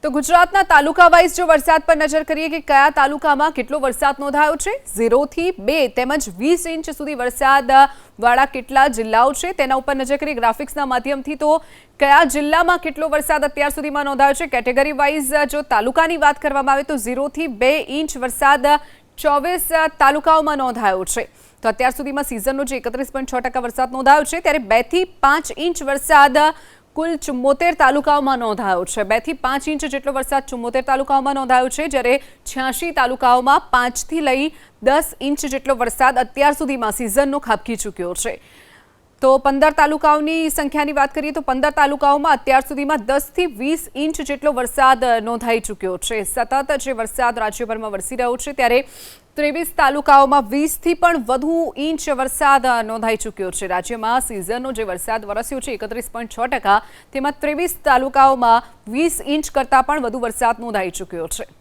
તો ગુજરાતના તાલુકા વાઇઝ જો વરસાદ પર નજર કરીએ કે કયા તાલુકામાં કેટલો વરસાદ નોંધાયો છે 0 થી 2 તેમજ 20 ઇંચ સુધી વરસાદ વાળા કેટલા જિલ્લાઓ છે તેના ઉપર નજર કરીએ ગ્રાફિક્સના માધ્યમથી તો કયા જિલ્લામાં કેટલો વરસાદ અત્યાર સુધીમાં નોંધાયો છે કેટેગરી વાઇઝ જો તાલુકાની વાત કરવામાં આવે તો 0 થી 2 ઇંચ વરસાદ 24 તાલુકાઓમાં નોંધાયો છે તો અત્યાર સુધીમાં સિઝનનો જે 31.6% વરસાદ નોંધાયો છે ત્યારે 2 થી 5 ઇંચ વરસાદ કુલ 74 તાલુકાઓમાં નોંધાયો છે 2 થી 5 ઇંચ જેટલો વરસાદ 74 તાલુકાઓમાં નોંધાયો છે જ્યારે 86 તાલુકાઓમાં 5 થી લઈ 10 ઇંચ જેટલો વરસાદ અત્યાર સુધીમાં સિઝનનો ખાબકી ચૂક્યો છે તો 15 તાલુકાઓની સંખ્યાની વાત કરીએ તો 15 તાલુકાઓમાં અત્યાર સુધીમાં 10 થી 20 ઇંચ જેટલો વરસાદ નોંધાઈ ચૂક્યો છે સતત જે વરસાદ રાજ્યભરમાં વરસી રહ્યો છે ત્યારે 23 તાલુકાઓમાં 20 થી પણ વધુ ઇંચ વરસાદ નોંધાઈ ચૂક્યો છે રાજ્યમાં સિઝનનો જે વરસાદ વરસ્યો છે 31.6% તેમાં 23 તાલુકાઓમાં 20 ઇંચ કરતાં પણ વધુ વરસાદ નોંધાઈ ચૂક્યો છે